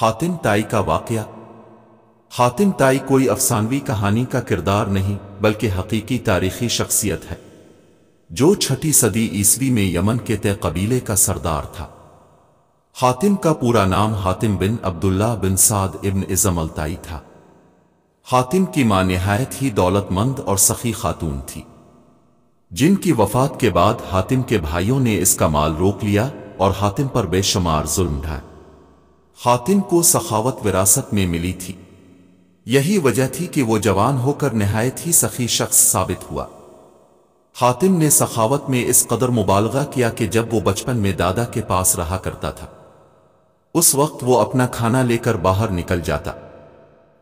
हातिम ताई का वाकया। हातिम ताई कोई अफसानवी कहानी का किरदार नहीं बल्कि हकीकी तारीखी शख्सियत है, जो 6ठी सदी ईस्वी में यमन के तय कबीले का सरदार था। हातिम का पूरा नाम हातिम बिन अब्दुल्ला बिन साद इब्न इज़म अल-ताई था। हातिम की मां निहायत ही दौलतमंद और सखी खातून थी, जिनकी वफात के बाद हातिम के भाइयों ने इसका माल रोक लिया और हातिम पर बेशुमार जुल्म ढाए। हातिम को सखावत विरासत में मिली थी, यही वजह थी कि वो जवान होकर निहायत ही सखी शख्स साबित हुआ। हातिम ने सखावत में इस कदर मुबालगा किया कि जब वो बचपन में दादा के पास रहा करता था, उस वक्त वो अपना खाना लेकर बाहर निकल जाता।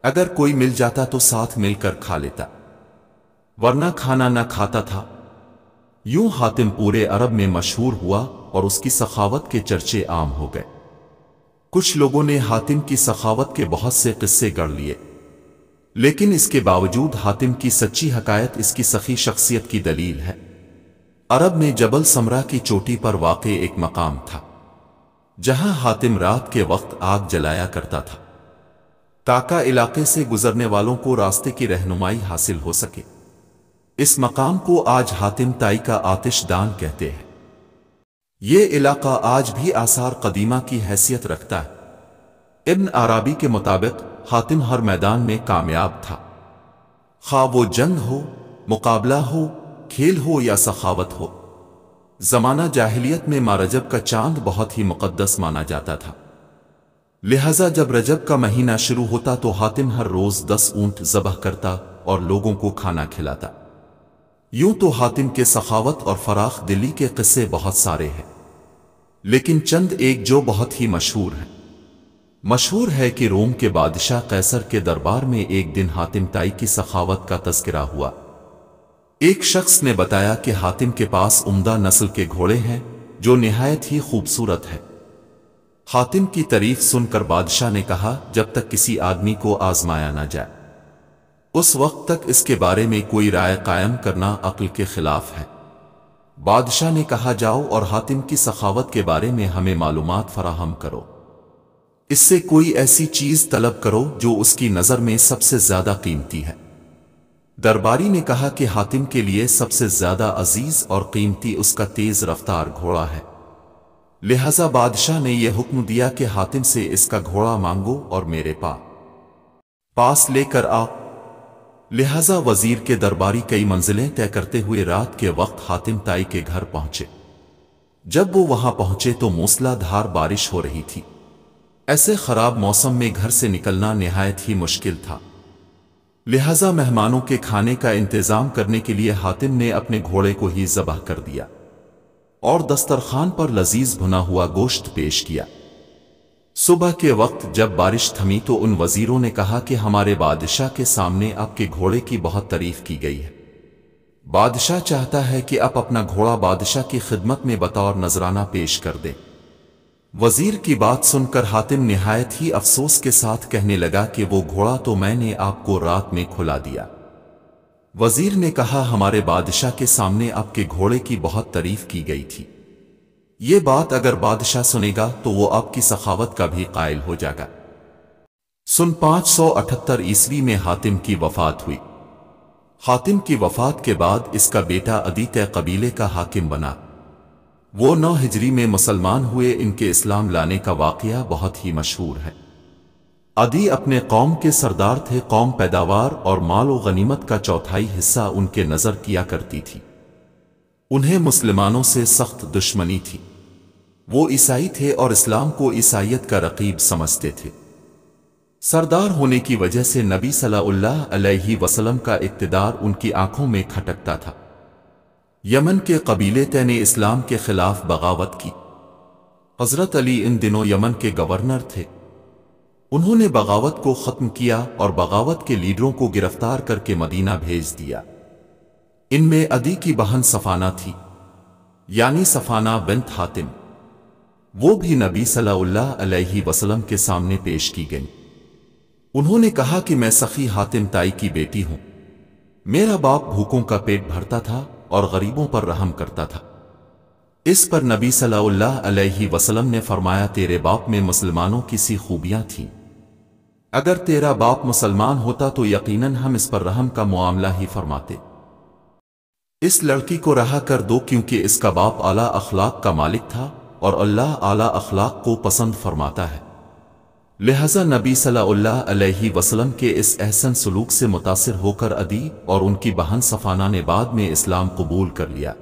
अगर कोई मिल जाता तो साथ मिलकर खा लेता, वरना खाना न खाता था। यूं हातिम पूरे अरब में मशहूर हुआ और उसकी सखावत के चर्चे आम हो गए। कुछ लोगों ने हातिम की सखावत के बहुत से किस्से गढ़ लिए, लेकिन इसके बावजूद हातिम की सच्ची हकायत इसकी सखी शख्सियत की दलील है। अरब में जबल समरा की चोटी पर वाक़े एक मकाम था, जहां हातिम रात के वक्त आग जलाया करता था, ताकि इलाके से गुजरने वालों को रास्ते की रहनुमाई हासिल हो सके। इस मकाम को आज हातिम ताई का आतिशदान कहते हैं। ये इलाका आज भी आसार कदीमा की हैसियत रखता है। इब्न अराबी के मुताबिक हातिम हर मैदान में कामयाब था, खा वो जंग हो, मुकाबला हो, खेल हो या सखावत हो। जमाना जाहिलियत में माह रजब का चांद बहुत ही मुकद्दस माना जाता था, लिहाजा जब रजब का महीना शुरू होता तो हातिम हर रोज 10 ऊंट ज़बह करता और लोगों को खाना खिलाता। यूं तो हातिम के सखावत और फराख दिली के किस्से बहुत सारे हैं, लेकिन चंद एक जो बहुत ही मशहूर है। मशहूर है कि रोम के बादशाह कैसर के दरबार में एक दिन हातिम ताई की सखावत का तज़किरा हुआ। एक शख्स ने बताया कि हातिम के पास उम्दा नस्ल के घोड़े हैं जो निहायत ही खूबसूरत है। हातिम की तारीफ सुनकर बादशाह ने कहा, जब तक किसी आदमी को आजमाया ना जाए उस वक्त तक इसके बारे में कोई राय कायम करना अक्ल के खिलाफ है। बादशाह ने कहा, जाओ और हातिम की सखावत के बारे में हमें मालूमात फराहम करो, इससे कोई ऐसी चीज तलब करो जो उसकी नजर में सबसे ज्यादा कीमती है। दरबारी ने कहा कि हातिम के लिए सबसे ज्यादा अजीज और कीमती उसका तेज रफ्तार घोड़ा है। लिहाजा बादशाह ने यह हुक्म दिया कि हातिम से इसका घोड़ा मांगो और मेरे पास लेकर आओ। लिहाजा वजीर के दरबारी कई मंजिलें तय करते हुए रात के वक्त हातिम ताई के घर पहुंचे। जब वो वहां पहुंचे तो मूसलाधार बारिश हो रही थी। ऐसे खराब मौसम में घर से निकलना निहायत ही मुश्किल था। लिहाजा मेहमानों के खाने का इंतजाम करने के लिए हातिम ने अपने घोड़े को ही ज़बह कर दिया और दस्तरखान पर लजीज भुना हुआ गोश्त पेश किया। सुबह के वक्त जब बारिश थमी तो उन वजीरों ने कहा कि हमारे बादशाह के सामने आपके घोड़े की बहुत तारीफ की गई है। बादशाह चाहता है कि आप अपना घोड़ा बादशाह की खिदमत में बतौर नजराना पेश कर दें। वजीर की बात सुनकर हातिम निहायत ही अफसोस के साथ कहने लगा कि वो घोड़ा तो मैंने आपको रात में खुला दिया। वजीर ने कहा, हमारे बादशाह के सामने आपके घोड़े की बहुत तारीफ की गई थी। ये बात अगर बादशाह सुनेगा तो वो आपकी सखावत का भी कायल हो जाएगा। सन 578 ईस्वी में हातिम की वफात हुई। हातिम की वफात के बाद इसका बेटा अदी तय कबीले का हाकिम बना। वो 9 हिजरी में मुसलमान हुए। इनके इस्लाम लाने का वाकया बहुत ही मशहूर है। अदी अपने कौम के सरदार थे। कौम पैदावार और माल व गनीमत का चौथाई हिस्सा उनके नजर किया करती थी। उन्हें मुसलमानों से सख्त दुश्मनी थी। वो ईसाई थे और इस्लाम को ईसाइयत का रकीब समझते थे। सरदार होने की वजह से नबी सल्लल्लाहु अलैहि वसल्लम का इक्तिदार उनकी आंखों में खटकता था। यमन के कबीले तय ने इस्लाम के खिलाफ बगावत की। हजरत अली इन दिनों यमन के गवर्नर थे। उन्होंने बगावत को खत्म किया और बगावत के लीडरों को गिरफ्तार करके मदीना भेज दिया। इनमें अदी की बहन सफाना थी, यानी सफाना बिन्त हातिम। वो भी नबी सल्लल्लाहु अलैहि वसल्लम के सामने पेश की गई। उन्होंने कहा कि मैं सखी हातिम ताई की बेटी हूं। मेरा बाप भूखों का पेट भरता था और गरीबों पर रहम करता था। اس پر نبی صلی اللہ علیہ وسلم نے فرمایا تیرے باپ میں مسلمانوں کی سی خوبیاں تھیں، اگر تیرا باپ مسلمان ہوتا تو یقیناً ہم اس پر رحم کا معاملہ ہی فرماتے۔ اس لڑکی کو رہا کر دو کیونکہ اس کا باپ اعلیٰ اخلاق کا مالک تھا اور اللہ اعلیٰ اخلاق کو پسند فرماتا ہے، لہذا نبی صلی اللہ علیہ وسلم کے اس احسن سلوک سے متاثر ہو کر عدی اور ان کی بہن صفانہ نے بعد میں اسلام قبول کر لیا۔